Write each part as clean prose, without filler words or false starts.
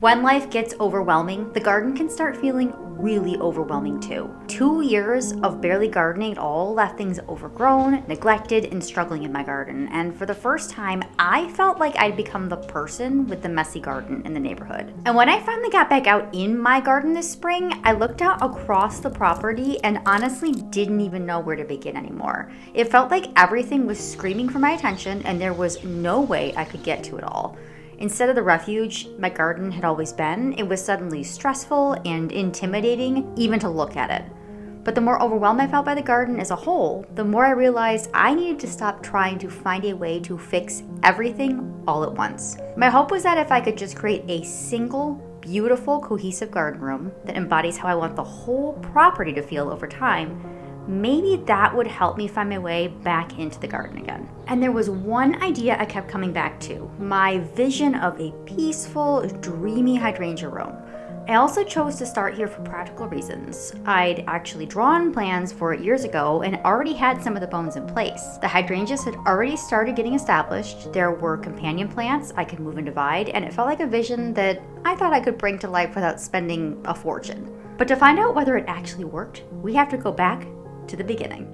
When life gets overwhelming, the garden can start feeling really overwhelming too. 2 years of barely gardening at all left things overgrown, neglected, and struggling in my garden. And for the first time, I felt like I'd become the person with the messy garden in the neighborhood. And when I finally got back out in my garden this spring, I looked out across the property and honestly didn't even know where to begin anymore. It felt like everything was screaming for my attention and there was no way I could get to it all. Instead of the refuge my garden had always been, it was suddenly stressful and intimidating even to look at it. But the more overwhelmed I felt by the garden as a whole, the more I realized I needed to stop trying to find a way to fix everything all at once. My hope was that if I could just create a single, beautiful, cohesive garden room that embodies how I want the whole property to feel over time, maybe that would help me find my way back into the garden again. And there was one idea I kept coming back to, my vision of a peaceful, dreamy hydrangea room. I also chose to start here for practical reasons. I'd actually drawn plans for it years ago and already had some of the bones in place. The hydrangeas had already started getting established, there were companion plants I could move and divide, and it felt like a vision that I thought I could bring to life without spending a fortune. But to find out whether it actually worked, we have to go back to the beginning.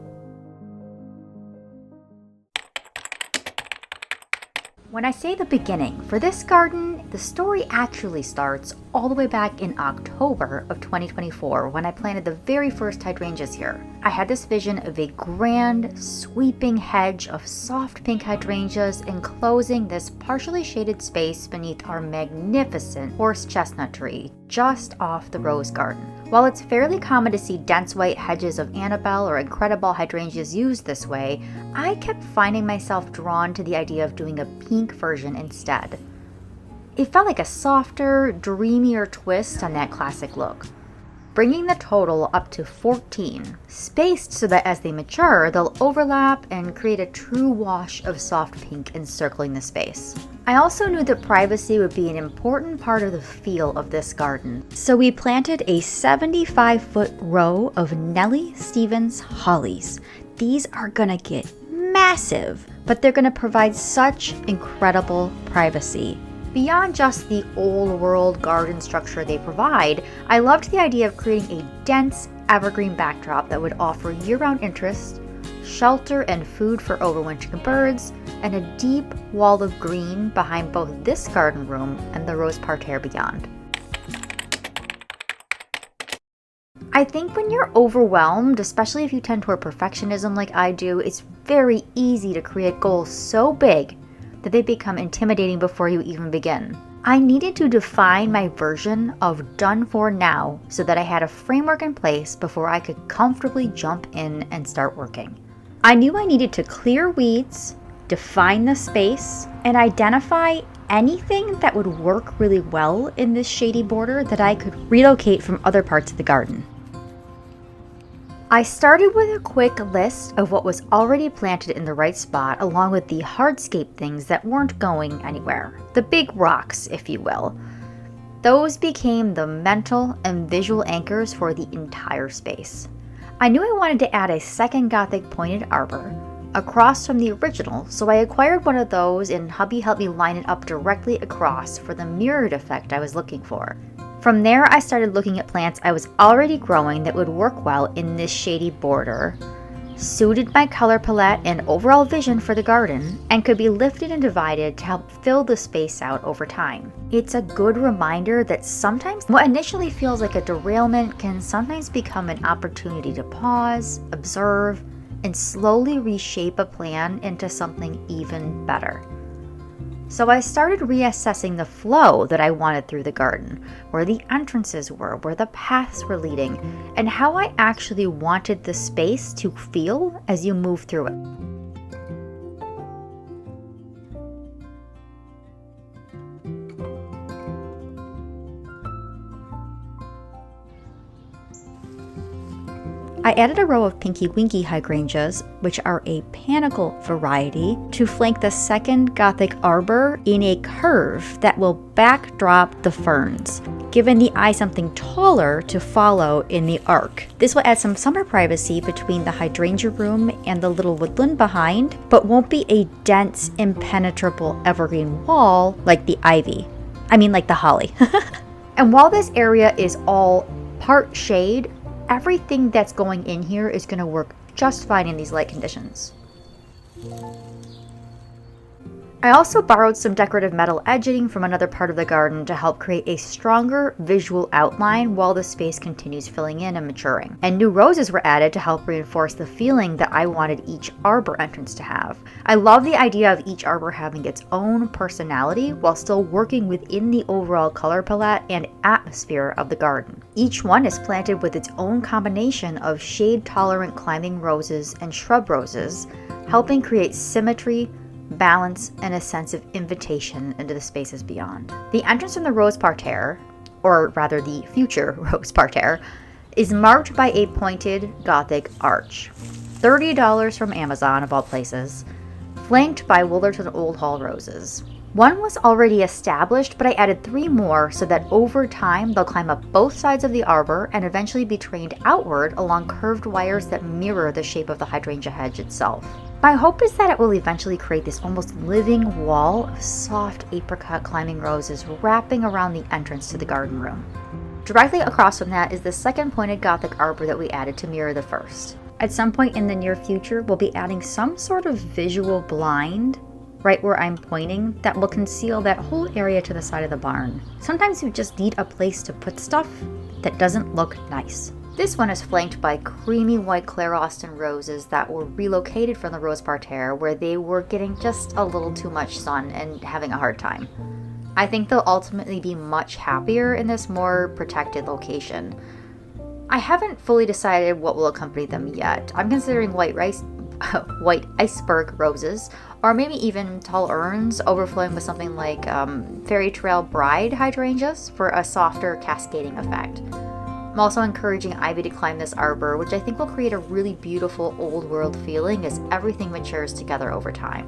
When I say the beginning, for this garden, the story actually starts all the way back in October of 2024 when I planted the very first hydrangeas here. I had this vision of a grand, sweeping hedge of soft pink hydrangeas enclosing this partially shaded space beneath our magnificent horse chestnut tree just off the rose garden. While it's fairly common to see dense white hedges of Annabelle or Incredible hydrangeas used this way, I kept finding myself drawn to the idea of doing a pink version instead. It felt like a softer, dreamier twist on that classic look, bringing the total up to 14, spaced so that as they mature, they'll overlap and create a true wash of soft pink encircling the space. I also knew that privacy would be an important part of the feel of this garden, so we planted a 75-foot row of Nellie Stevens hollies. These are gonna get massive, but they're gonna provide such incredible privacy. Beyond just the old world garden structure they provide, I loved the idea of creating a dense evergreen backdrop that would offer year-round interest, shelter and food for overwintering birds, and a deep wall of green behind both this garden room and the rose parterre beyond. I think when you're overwhelmed, especially if you tend toward perfectionism like I do, it's very easy to create goals so big that they become intimidating before you even begin. I needed to define my version of done for now so that I had a framework in place before I could comfortably jump in and start working. I knew I needed to clear weeds, define the space, and identify anything that would work really well in this shady border that I could relocate from other parts of the garden. I started with a quick list of what was already planted in the right spot, along with the hardscape things that weren't going anywhere. The big rocks, if you will. Those became the mental and visual anchors for the entire space. I knew I wanted to add a second Gothic pointed arbor across from the original, so I acquired one of those and hubby helped me line it up directly across for the mirrored effect I was looking for. From there, I started looking at plants I was already growing that would work well in this shady border, suited my color palette and overall vision for the garden, and could be lifted and divided to help fill the space out over time. It's a good reminder that sometimes what initially feels like a derailment can sometimes become an opportunity to pause, observe, and slowly reshape a plan into something even better. So I started reassessing the flow that I wanted through the garden, where the entrances were, where the paths were leading, and how I actually wanted the space to feel as you move through it. I added a row of Pinky Winky hydrangeas, which are a panicle variety, to flank the second Gothic arbor in a curve that will backdrop the ferns, giving the eye something taller to follow in the arc. This will add some summer privacy between the Hydrangea Room and the little woodland behind, but won't be a dense, impenetrable evergreen wall like the ivy. I mean like the holly. And while this area is all part shade, everything that's going in here is going to work just fine in these light conditions. I also borrowed some decorative metal edging from another part of the garden to help create a stronger visual outline while the space continues filling in and maturing. And new roses were added to help reinforce the feeling that I wanted each arbor entrance to have. I love the idea of each arbor having its own personality while still working within the overall color palette and atmosphere of the garden. Each one is planted with its own combination of shade-tolerant climbing roses and shrub roses, helping create symmetry, balance, and a sense of invitation into the spaces beyond. The entrance from the rose parterre, or rather the future rose parterre, is marked by a pointed Gothic arch. $30 from Amazon of all places, flanked by Wilderton Old Hall roses. One was already established, but I added 3 more so that over time they'll climb up both sides of the arbor and eventually be trained outward along curved wires that mirror the shape of the hydrangea hedge itself. My hope is that it will eventually create this almost living wall of soft apricot climbing roses wrapping around the entrance to the garden room. Directly across from that is the second pointed Gothic arbor that we added to mirror the first. At some point in the near future, we'll be adding some sort of visual blind right where I'm pointing that will conceal that whole area to the side of the barn. Sometimes you just need a place to put stuff that doesn't look nice. This one is flanked by creamy white Claire Austin roses that were relocated from the rose parterre where they were getting just a little too much sun and having a hard time. I think they'll ultimately be much happier in this more protected location. I haven't fully decided what will accompany them yet. I'm considering white iceberg roses, or maybe even tall urns overflowing with something like fairy trail bride hydrangeas for a softer cascading effect. I'm also encouraging ivy to climb this arbor, which I think will create a really beautiful old world feeling as everything matures together over time.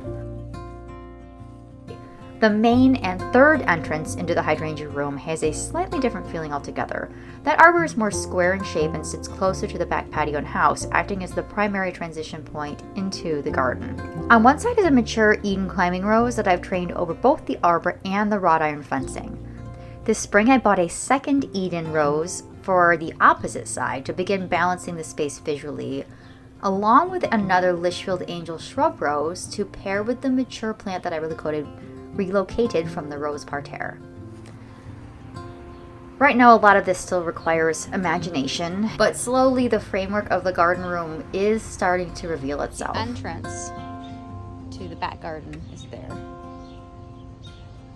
The main and third entrance into the Hydrangea Room has a slightly different feeling altogether. That arbor is more square in shape and sits closer to the back patio and house, acting as the primary transition point into the garden. On one side is a mature Eden climbing rose that I've trained over both the arbor and the wrought iron fencing. This spring I bought a second Eden rose for the opposite side to begin balancing the space visually, along with another Litchfield Angel shrub rose to pair with the mature plant that I relocated from the rose parterre. Right now, a lot of this still requires imagination, but slowly the framework of the garden room is starting to reveal itself. The entrance to the back garden is there.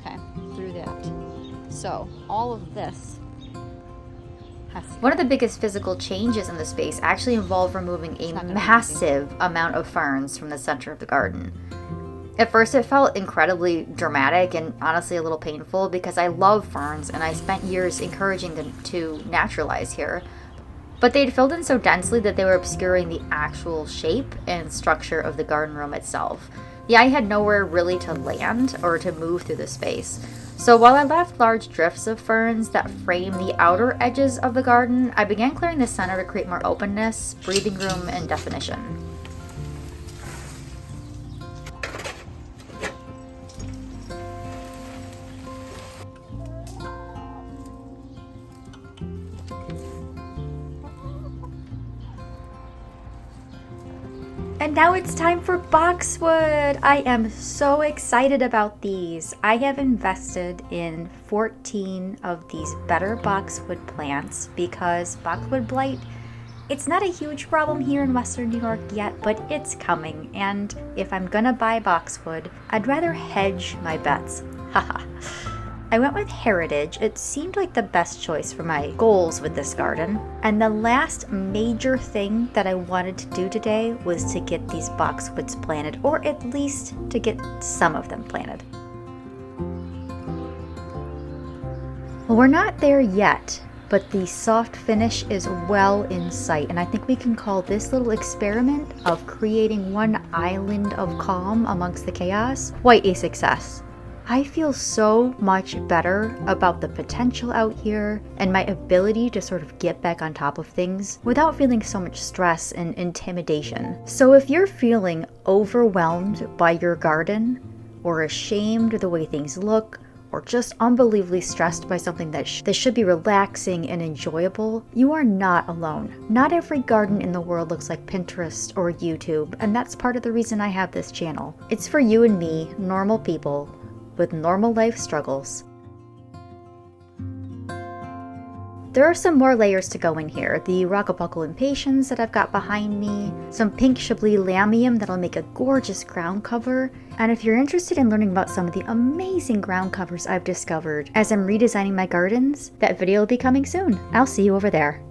Okay, through that. So all of this One of the biggest physical changes in the space actually involved removing a massive amount of ferns from the center of the garden. At first it felt incredibly dramatic and honestly a little painful because I love ferns and I spent years encouraging them to naturalize here. But they'd filled in so densely that they were obscuring the actual shape and structure of the garden room itself. The eye had nowhere really to land or to move through the space. So while I left large drifts of ferns that frame the outer edges of the garden, I began clearing the center to create more openness, breathing room, and definition. And now it's time for boxwood. I am so excited about these. I have invested in 14 of these better boxwood plants because boxwood blight, it's not a huge problem here in Western New York yet, but it's coming. And if I'm gonna buy boxwood, I'd rather hedge my bets. Haha. I went with Heritage. It seemed like the best choice for my goals with this garden. And the last major thing that I wanted to do today was to get these boxwoods planted, or at least to get some of them planted. Well, we're not there yet, but the soft finish is well in sight, and I think we can call this little experiment of creating one island of calm amongst the chaos quite a success. I feel so much better about the potential out here and my ability to sort of get back on top of things without feeling so much stress and intimidation. So if you're feeling overwhelmed by your garden, or ashamed of the way things look, or just unbelievably stressed by something that should be relaxing and enjoyable, you are not alone. Not every garden in the world looks like Pinterest or YouTube, and that's part of the reason I have this channel. It's for you and me, normal people with normal life struggles. There are some more layers to go in here. The Rockabuckle Impatiens that I've got behind me, some pink Chablis Lamium that'll make a gorgeous ground cover, and if you're interested in learning about some of the amazing ground covers I've discovered as I'm redesigning my gardens, that video will be coming soon. I'll see you over there.